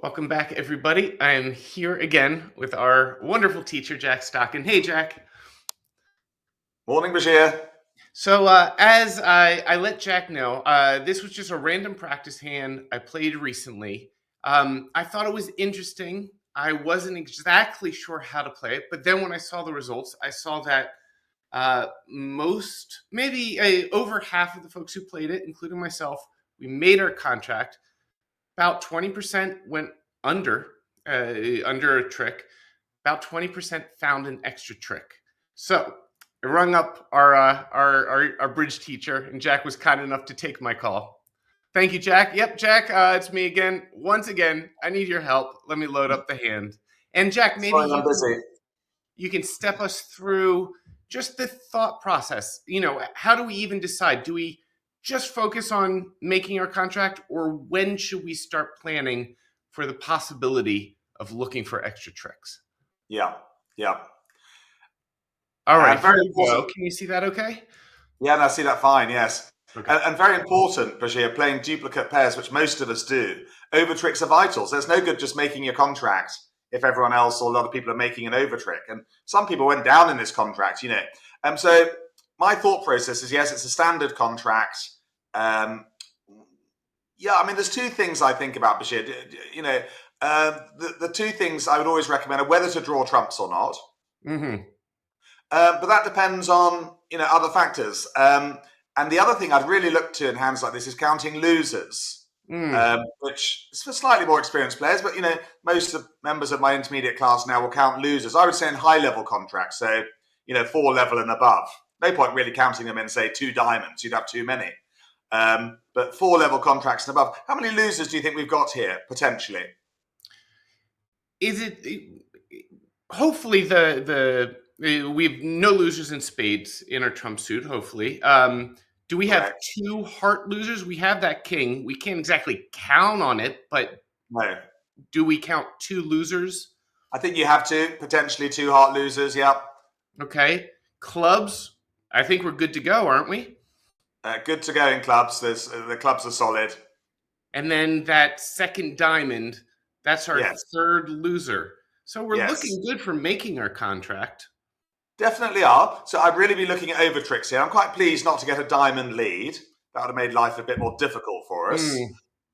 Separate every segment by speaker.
Speaker 1: Welcome back, everybody. I am here again with our wonderful teacher, Jack Stocken. Hey, Jack.
Speaker 2: Morning, Bashir.
Speaker 1: So, as I let Jack know, this was just a random practice hand I played recently. I thought it was interesting. I wasn't exactly sure how to play it, but then when I saw the results, I saw that maybe over half of the folks who played it, including myself, we made our contract. About 20% went under, under a trick. About 20% found an extra trick. So I rung up our bridge teacher, and Jack was kind enough to take my call. Thank you, Jack. Yep, Jack, it's me again. Once again, I need your help. Let me load up the hand. And Jack, maybe
Speaker 2: Sorry, I'm busy.
Speaker 1: you can step us through just the thought process. How do we even decide? Do we just focus on making our contract, or when should we start planning for the possibility of looking for extra tricks?
Speaker 2: Yeah, yeah.
Speaker 1: All right,
Speaker 2: And
Speaker 1: here
Speaker 2: very
Speaker 1: we go.
Speaker 2: important.
Speaker 1: Can you see that okay?
Speaker 2: Yeah, and I see that fine, yes.
Speaker 1: Okay.
Speaker 2: And very important, Bashir, playing duplicate pairs, which most of us do. Over tricks are vital. So it's no good just making your contract if everyone else or a lot of people are making an over trick. And some people went down in this contract. So my thought process is yes, it's a standard contract. Um, yeah, I mean, there's two things I think about, Bashir. The two things I would always recommend are whether to draw trumps or not.
Speaker 1: Mm-hmm.
Speaker 2: But that depends on other factors. And the other thing I'd really look to in hands like this is counting losers,
Speaker 1: Mm.
Speaker 2: which is for slightly more experienced players. But most of members of my intermediate class now will count losers. I would say in high level contracts, so 4 level and above. No point really counting them in say 2 diamonds. You'd have too many. But 4 level contracts and above. How many losers do you think we've got here potentially?
Speaker 1: Is it hopefully we've no losers in spades in our trump suit, hopefully. Do we have
Speaker 2: Correct.
Speaker 1: two heart losers? We have that king. We can't exactly count on it, but
Speaker 2: No.
Speaker 1: do we count two losers?
Speaker 2: I think you have to potentially 2 heart losers. Yeah.
Speaker 1: Okay. Clubs, I think we're good to go, aren't we?
Speaker 2: Good to go in clubs. The clubs are solid.
Speaker 1: And then that second diamond, that's our
Speaker 2: Yes,
Speaker 1: third loser. So we're
Speaker 2: yes,
Speaker 1: looking good for making our contract.
Speaker 2: definitely are. So I'd really be looking at over tricks here. I'm quite pleased not to get a diamond lead. That would have made life a bit more difficult for us.
Speaker 1: Mm.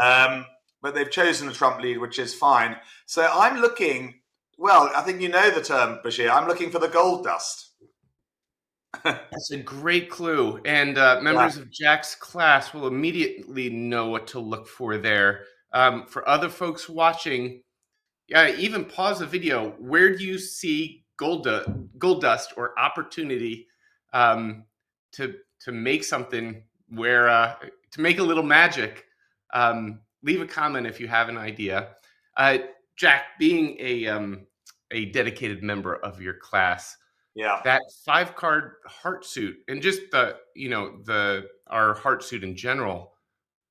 Speaker 2: Um, but they've chosen a trump lead, which is fine. So I'm looking. Well, I think you know the term, Bashir. I'm looking for the gold dust.
Speaker 1: That's a great clue. And
Speaker 2: Yeah.
Speaker 1: members of Jack's class will immediately know what to look for there. For other folks watching, even pause the video. Where do you see gold dust or opportunity um, to make something to make a little magic? Leave a comment if you have an idea. Uh, Jack, being a dedicated member of your class,
Speaker 2: Yeah.
Speaker 1: that 5 card heart suit and just the our heart suit in general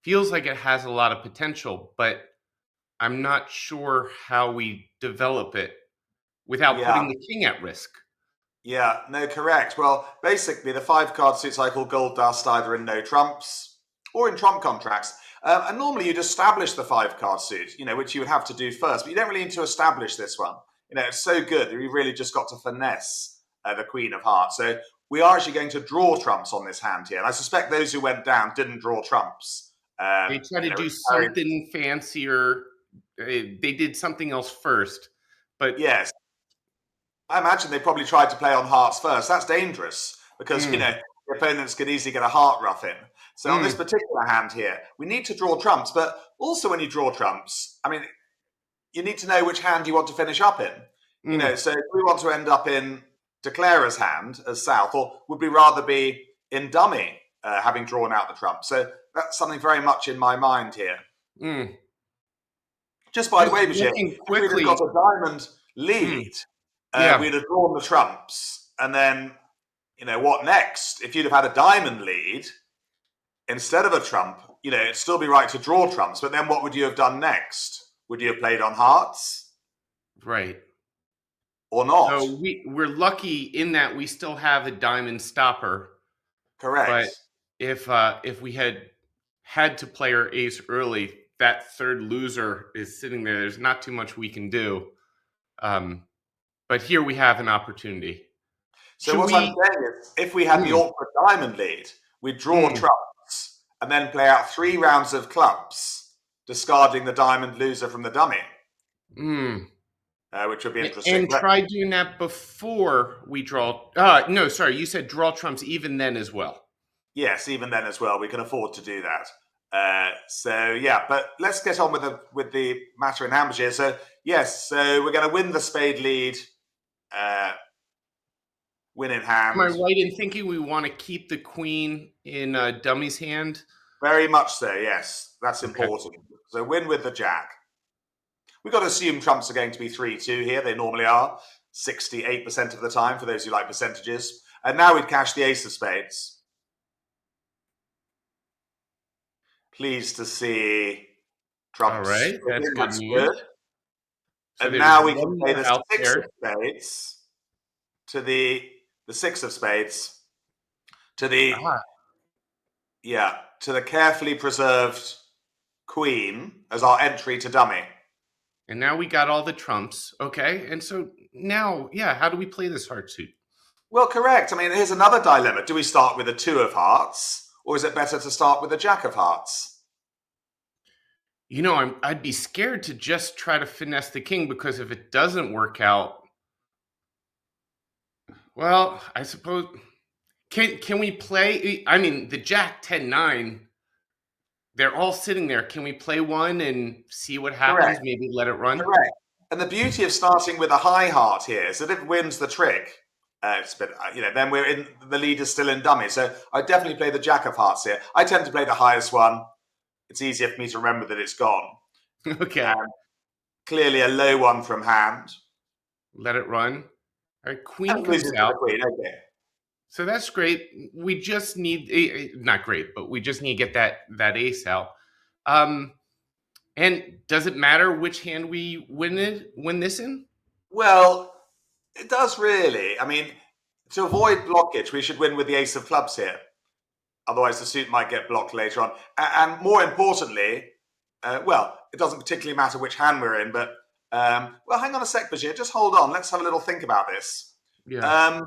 Speaker 1: feels like it has a lot of potential, but I'm not sure how we develop it without
Speaker 2: Yeah.
Speaker 1: putting the king at risk.
Speaker 2: Yeah. No, correct. Well, basically, the 5 card suits I call gold dust either in no trumps or in trump contracts. And normally you'd establish the 5 card suit, which you would have to do first, but you don't really need to establish this one. It's so good that you've really just got to finesse the Queen of Hearts. So we are actually going to draw trumps on this hand here. And I suspect those who went down didn't draw trumps.
Speaker 1: They try to do
Speaker 2: Very,
Speaker 1: something fancier. They did something else first, but
Speaker 2: yes, I imagine they probably tried to play on hearts first. That's dangerous because,
Speaker 1: mm,
Speaker 2: the opponents could easily get a heart ruff in. So on this
Speaker 1: mm,
Speaker 2: particular hand here, we need to draw trumps. But also when you draw trumps, I mean, you need to know which hand you want to finish up in.
Speaker 1: mm.
Speaker 2: So if we want to end up in Declarer's hand as south, or would we rather be in dummy, having drawn out the trump? So that's something very much in my mind here.
Speaker 1: Mm.
Speaker 2: Just by the
Speaker 1: Just
Speaker 2: way, Bashir,
Speaker 1: looking
Speaker 2: if we'd have got
Speaker 1: quickly.
Speaker 2: a diamond
Speaker 1: Mm,
Speaker 2: lead,
Speaker 1: yeah,
Speaker 2: we'd have drawn the trumps, and then what next? If you'd have had a diamond lead instead of a trump, it'd still be right to draw trumps. But then what would you have done next? Would you have played on hearts
Speaker 1: right.
Speaker 2: or not?
Speaker 1: So we're lucky in that we still have a diamond stopper. But
Speaker 2: Correct.
Speaker 1: if we had to play our ace early, that third loser is sitting there. There's not too much we can do. Um, but here we have an opportunity.
Speaker 2: So
Speaker 1: Should
Speaker 2: what I'm
Speaker 1: we?
Speaker 2: saying is, if we had the
Speaker 1: Mm,
Speaker 2: awkward diamond lead, we draw
Speaker 1: mm,
Speaker 2: trumps and then play out 3 rounds of clubs, discarding the diamond loser from the dummy,
Speaker 1: mm.
Speaker 2: which would be interesting.
Speaker 1: And
Speaker 2: But
Speaker 1: try doing that before we draw. No, sorry, you said draw trumps even then as well.
Speaker 2: yes, even then as well, we can afford to do that. So yeah, but let's get on with the matter in hand here. So yes, so we're going to win the spade lead, win in
Speaker 1: Am I
Speaker 2: hand.
Speaker 1: right in thinking we want to keep the queen in dummy's hand?
Speaker 2: Very much so. Yes, that's
Speaker 1: Okay.
Speaker 2: important. So win with the jack. We've got to assume trumps are going to be 3-2 here. They normally are 68% of the time for those who like percentages. And now we'd cash the ace of spades. Pleased to see
Speaker 1: All
Speaker 2: trumps.
Speaker 1: right. That's good
Speaker 2: That's
Speaker 1: news.
Speaker 2: good.
Speaker 1: So
Speaker 2: And
Speaker 1: there's
Speaker 2: now we can
Speaker 1: one
Speaker 2: play
Speaker 1: more
Speaker 2: the
Speaker 1: out
Speaker 2: six of
Speaker 1: there.
Speaker 2: spades to the six of spades to the
Speaker 1: Ah,
Speaker 2: to the carefully preserved queen as our entry to dummy.
Speaker 1: and now we got all the trumps. Okay. And so now, yeah, how do we play this heart suit?
Speaker 2: Well, correct. I mean, here's another dilemma. Do we start with a 2 of hearts, or is it better to start with a jack of hearts?
Speaker 1: I'd be scared to just try to finesse the king because if it doesn't work out, well, I suppose can we play? I mean, the Jack 10-9, they're all sitting there. Can we play one and see what happens?
Speaker 2: Correct.
Speaker 1: Maybe let it run.
Speaker 2: Correct. And the beauty of starting with a high heart here is that if it wins the trick, then we're in the lead is still in dummy. So I definitely play the jack of hearts here. I tend to play the highest one. It's easier for me to remember that it's gone.
Speaker 1: Okay,
Speaker 2: Clearly a low one from hand.
Speaker 1: let it run. All right, queen
Speaker 2: And
Speaker 1: comes
Speaker 2: loses to the
Speaker 1: out.
Speaker 2: queen. Okay.
Speaker 1: So that's great. We just need not great, but we just need to get that ace out. Um, and does it matter which hand we win this in?
Speaker 2: Well, it does really. I mean, to avoid blockage, we should win with the ace of clubs here. Otherwise, the suit might get blocked later on. And more importantly, it doesn't particularly matter which hand we're in, but well, hang on a sec, Bashir. Just hold on. Let's have a little think about this.
Speaker 1: Yeah.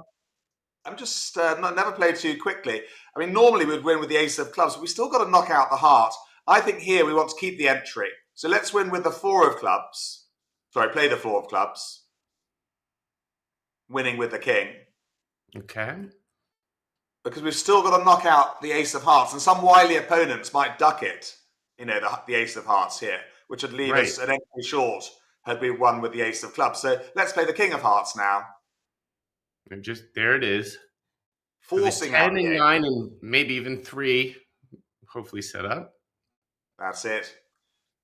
Speaker 2: I'm just never played too quickly. I mean, normally we'd win with the ace of clubs, but we still got to knock out the heart. I think here we want to keep the entry. So let's win with the 4 of clubs. Sorry, play the 4 of clubs. Winning with the king.
Speaker 1: Okay.
Speaker 2: Because we've still got to knock out the ace of hearts, and some wily opponents might duck it, the ace of hearts here, which would leave
Speaker 1: Right.
Speaker 2: us an entry short had we won with the ace of clubs. So let's play the king of hearts now,
Speaker 1: And just there it is. So the
Speaker 2: forcing out
Speaker 1: 10
Speaker 2: the
Speaker 1: and
Speaker 2: ace.
Speaker 1: 9 and maybe even 3 hopefully set up.
Speaker 2: That's it.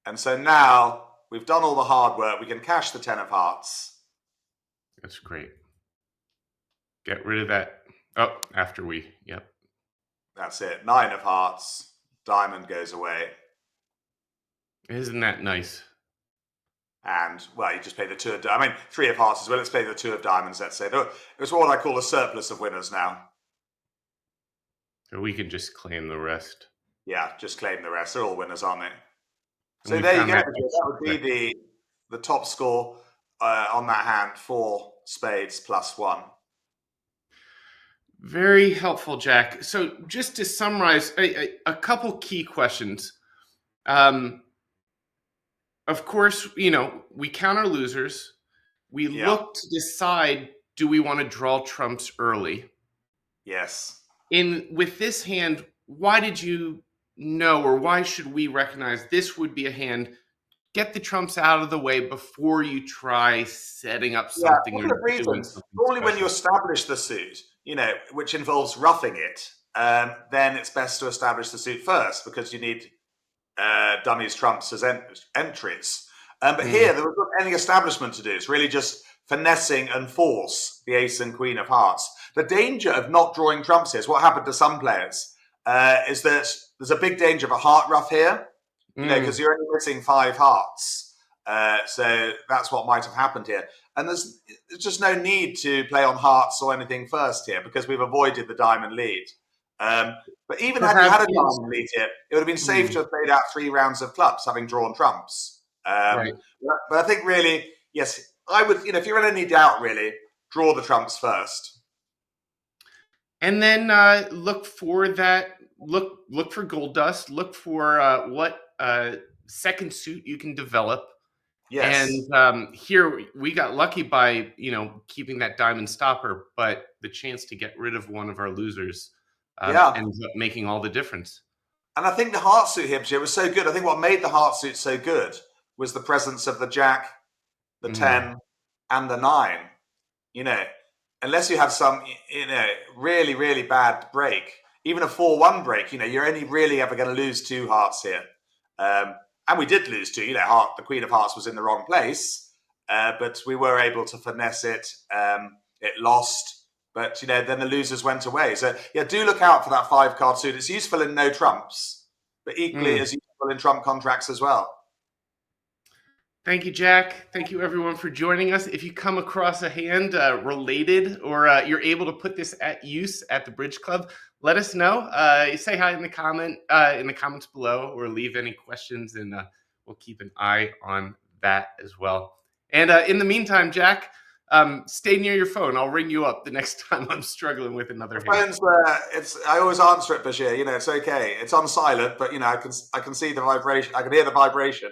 Speaker 2: And so now we've done all the hard work. We can cash the 10 of hearts.
Speaker 1: That's great. Get rid of that. Oh, after we. Yep.
Speaker 2: That's it. 9 of hearts. Diamond goes away.
Speaker 1: Isn't that nice?
Speaker 2: And, well, you just play the 2 of... I mean, 3 of hearts as well. Let's play the 2 of diamonds, let's say. It's what I call a surplus of winners now.
Speaker 1: So we can just claim the rest.
Speaker 2: Yeah, just claim the rest. They're all winners, aren't they?
Speaker 1: And
Speaker 2: So
Speaker 1: we
Speaker 2: there you
Speaker 1: found
Speaker 2: go.
Speaker 1: that
Speaker 2: That would be the top score on that hand, 4 spades plus 1.
Speaker 1: very helpful, Jack. So just to summarize, a couple key questions. Um, of course, we count our losers. We
Speaker 2: Yeah.
Speaker 1: look to decide, do we want to draw trumps early?
Speaker 2: Yes.
Speaker 1: With this hand, why did you know, or why should we recognize this would be a hand? Get the trumps out of the way before you try setting up
Speaker 2: Yeah,
Speaker 1: something or
Speaker 2: couple of
Speaker 1: doing
Speaker 2: reasons.
Speaker 1: something
Speaker 2: Normally, when you
Speaker 1: special.
Speaker 2: establish the suit, which involves roughing it, then it's best to establish the suit first because you need dummies, trumps as entries. But
Speaker 1: Hmm.
Speaker 2: here, there was not any establishment to do. It's really just finessing and force the ace and queen of hearts. The danger of not drawing trumps here is what happened to some players, is that there's a big danger of a heart ruff here, because you're only missing 5 hearts. So that's what might have happened here. And there's just no need to play on hearts or anything first here because we've avoided the diamond lead. Um, but even
Speaker 1: For
Speaker 2: had you
Speaker 1: have
Speaker 2: had a
Speaker 1: you
Speaker 2: diamond lead here, it would have been safe
Speaker 1: mm,
Speaker 2: to have played out 3 rounds of clubs, having drawn trumps.
Speaker 1: right.
Speaker 2: But I think really, yes, I would. If you're in any doubt, really, draw the trumps first.
Speaker 1: And then look for that. Look for gold dust. Look for what second suit you can develop.
Speaker 2: Yes.
Speaker 1: And here we got lucky by keeping that diamond stopper, but the chance to get rid of one of our losers
Speaker 2: Yeah.
Speaker 1: ends up making all the difference.
Speaker 2: And I think the heart suit here was so good. I think what made the heart suit so good was the presence of the jack, the
Speaker 1: Mm.
Speaker 2: 10, and the 9. You know, unless you have some, really, really bad break, even a 4-1 break, you're only really ever going to lose 2 hearts here. And we did lose 2. The Queen of Hearts was in the wrong place, but we were able to finesse it. It lost, but then the losers went away. So yeah, do look out for that 5-card suit. It's useful in no trumps, but equally
Speaker 1: Mm.
Speaker 2: as useful in trump contracts as well.
Speaker 1: Thank you, Jack. Thank you, everyone, for joining us. If you come across a hand related, or you're able to put this at use at the Bridge Club, let us know. Say hi in the comments below, or leave any questions, and we'll keep an eye on that as well. And in the meantime, Jack, stay near your phone. I'll ring you up the next time I'm struggling with another
Speaker 2: The
Speaker 1: hand.
Speaker 2: phone's it's I always answer it, Bashir. It's okay. It's on silent, but I can see the vibration. I can hear the vibration.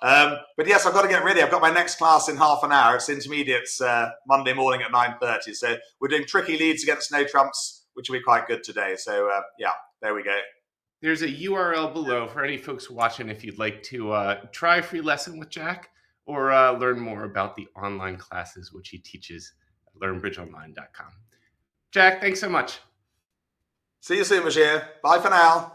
Speaker 2: But yes, I've got to get ready. I've got my next class in half an hour. It's intermediates Monday morning at 9:30. So we're doing tricky leads against no trumps, which will be quite good today. So yeah, there we go.
Speaker 1: There's a URL below for any folks watching if you'd like to try a free lesson with Jack or learn more about the online classes which he teaches at learnbridgeonline.com. Jack, thanks so much.
Speaker 2: See you soon, Bashir. Bye for now.